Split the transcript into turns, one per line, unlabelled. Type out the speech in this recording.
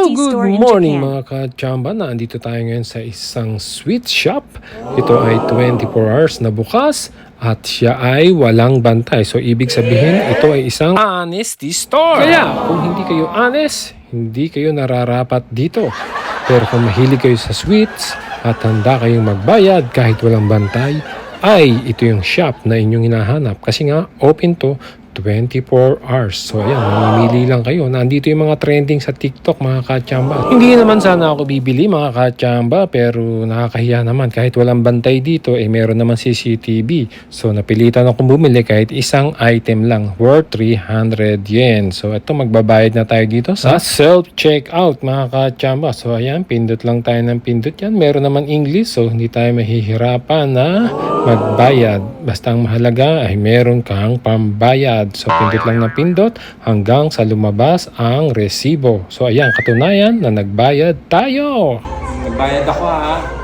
Hello, good
store in
morning
Japan.
mga ka-chamba. Nandito tayo ngayon sa isang sweet shop. Ito ay 24 hours na bukas at siya ay walang bantay. So ibig sabihin ito ay isang honesty store. Kaya kung hindi kayo honest, hindi kayo nararapat dito. Pero kung mahilig kayo sa sweets at handa kayong magbayad kahit walang bantay, ay ito yung shop na inyong hinahanap. Kasi nga open to 24 hours. So ayan, mamimili lang kayo. Nandito yung mga trending sa TikTok mga kachamba. Hindi naman sana ako bibili mga kachamba, pero nakakahiya naman kahit walang bantay dito, meron naman CCTV. So napilitan akong bumili kahit isang item lang worth 300 yen. So ito, magbabayad na tayo dito sa self-checkout mga kachamba. So ayan, pindot lang tayo ng pindot yan. Meron naman English, so hindi tayo mahihirapan na magbayad. Basta ang mahalaga ay meron kang pambayad. So pindot lang ng pindot hanggang sa lumabas ang resibo. So ayan, katunayan na nagbayad tayo.
Nagbayad ako ha.